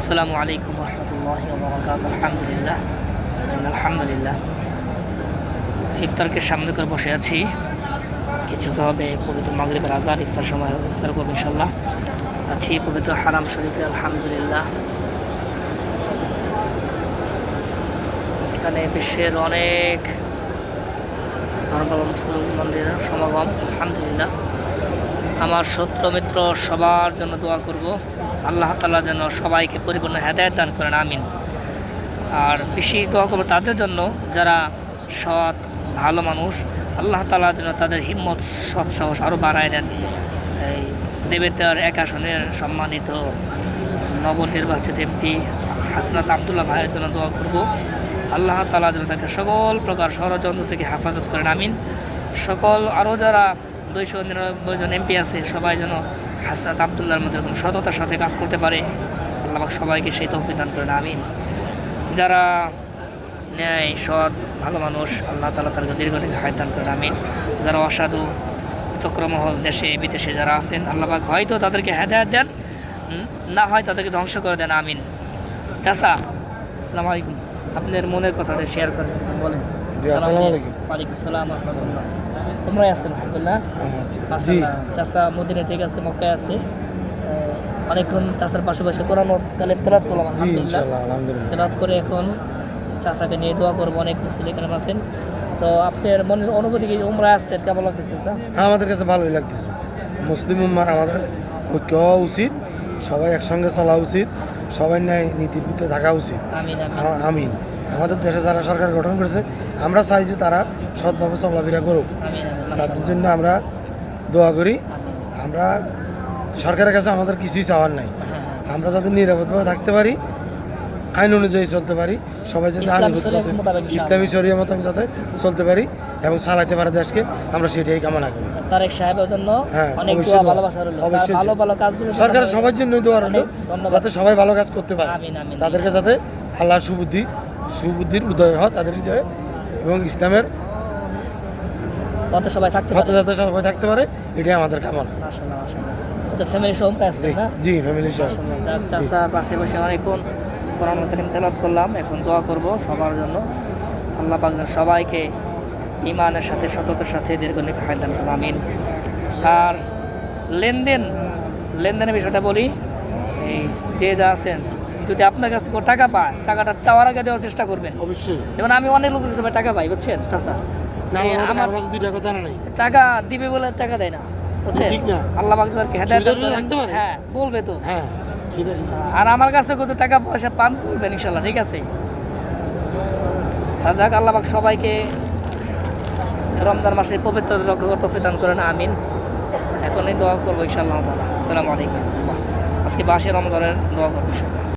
আসসালামু আলাইকুম রহমতুল্লাহি ওয়া বারাকাতুহু। আলহামদুলিল্লাহ ইফতারকে সামনে করে বসে আছি। কিছু তো হবে পবিত্র মাগরিবের আজান, ইফতার সময় ইফতার করবো ইনশাল্লাহ। আছি পবিত্র হারাম শরীফে আলহামদুলিল্লাহ। এখানে বিশ্বের অনেক ধর্ম মুসলমানদের সমাগম আলহামদুলিল্লাহ। আমার শত্রু মিত্র সবার জন্য দোয়া করব, আল্লাহ তাআলা যেন সবাইকে পরিপূর্ণ হেদায়েত দান করেন, আমিন। আর বেশি দোয়া করবো তাদের জন্য যারা সৎ ভালো মানুষ, আল্লাহ তাআলা যেন তাদের হিম্মত সৎ সাহস আরও বাড়ায় দেন। এই দেবেতার এক আসনের সম্মানিত নবনির্বাচিত এমপি হাসনাত আবদুল্লাহ ভাইয়ের জন্য দোয়া করব, আল্লাহ তাআলা যেন তাকে সকল প্রকার ষড়যন্ত্র থেকে হেফাজত করেন, আমিন। সকল আরও যারা 299 জন এমপি আছে সবাই যেন হাসনাত আবদুল্লাহর মধ্যে এরকম সততার সাথে কাজ করতে পারে, আল্লাহ সবাইকে সেই তৌফিক দান করেন, আমিন। যারা ন্যায় সৎ ভালো মানুষ, আল্লাহ তাআলা তাদেরকে দীর্ঘদিন হায়াত দান করেন, আমিন। যারা অসাধু চক্রমহল দেশে বিদেশে যারা আছেন, আল্লাহ পাক হয়তো তাদেরকে হেদায়েত দেন, না হয় তাদেরকে ধ্বংস করে দেন, আমিন। চাচা আসসালামু আলাইকুম, আপনার মনের কথাটা শেয়ার করেন, বলেন। আসসালামু আলাইকুম। ওয়ালাইকুম আসসালাম ওয়া রাহমাতুল্লাহ। তোমরাই আছেন আলহামদুলিল্লাহ। মাশাআল্লাহ, চাচা মদিনা থেকে আজকে মক্কায় আছে। অনেকক্ষণ চাচার পাশে বসে কোরআন তেলাওয়াত করলাম আলহামদুলিল্লাহ। তেলাওয়াত করে এখন চাচাকে নিয়ে দোয়া করবো। অনেক মুসলিম এখানে আছেন, তো আপনার মনের অনুভূতি কি? উমরায় আসছেন, কেমন লাগতেছে চাচা? হ্যাঁ, আমাদের কাছে ভালোই লাগতেছে। মুসলিম উম্মার আমাদের ঐক্য হওয়া উচিত, সবাই একসঙ্গে চলা উচিত, সবাই ন্যায় নীতির ভিতরে থাকা উচিত, আমিন আমিন। আমাদের দেশে যারা সরকার গঠন করেছে আমরা চাই যে তারা সৎভাবে চলাফেরা করুক, আমিন তাদের জন্য আমরা দোয়া করি। আমরা সরকারের কাছে আমাদের কিছুই চাওয়ার নাই, আমরা যাতে নিরাপদভাবে থাকতে পারি, আইন অনুযায়ী চলতে পারি, সবাই যাতে ইসলামী শরিয়া মোতাবেক যাতে চলতে পারি এবং চালাইতে পারে দেশকে, আমরা সেটাই কামনা করি। তারেক সাহেবের জন্য হ্যাঁ, অনেক দোয়া, ভালোবাসা রইল। অবশ্যই ভালো ভালো কাজগুলো সরকারের সবার জন্য দোয়া রইল, যাতে সবাই ভালো কাজ করতে পারে, আমিন আমিন। তাদেরকে যাতে আল্লাহর সুবুদ্ধির উদয় হয় তাদের হৃদয়ে, এবং ইসলামের পথে সবাই থাকতে পারে, যাতে সবাই থাকতে পারে, এটাই আমাদের কামনা। মাশাআল্লাহ মাশাআল্লাহ। তো ফ্যামিলি সহ আসছেন না? জি, ফ্যামিলি সহ। চাচা পাশে বসে অনেকক্ষণ কোরআন কারীম তেলাওয়াত করলাম, এখন দোয়া করব সবার জন্য, আল্লাহ পাক যেন সবাইকে ঈমানের সাথে সততার সাথে দীর্ঘদিন হায়াত দান করেন, আমিন। আর লেনদেনের বিষয়টা বলি, এই যে যা আছেন যদি আপনার কাছে কোনো টাকা পায়, টাকাটা চাওয়ার আগে দেওয়ার চেষ্টা করবেন, অবশ্যই। যেমন আমি অনেক লোকের কাছে টাকা পাই, বুঝছেন চাচা, আমার কাছে 2 টাকা দেয় না, টাকা দিবে বলে টাকা দেয় না, বুঝছেন। আল্লাহ পাক তাদেরকে হেদায়েত দান করেন, হ্যাঁ বলবে তো, হ্যাঁ। আর আমার কাছে কত টাকা পয়সা পান বলবেন ইনশাল্লাহ, ঠিক আছে। যাক, আল্লাহ পাক সবাইকে রমজান মাসে পবিত্র তৌফিক দান করেন, আমিন। এখনই দোয়া করবো ইনশাআল্লাহ তাআলা। আসসালামু আলাইকুম। আজকে 22 রমজানের দোয়া করবো ইনশাআল্লাহ।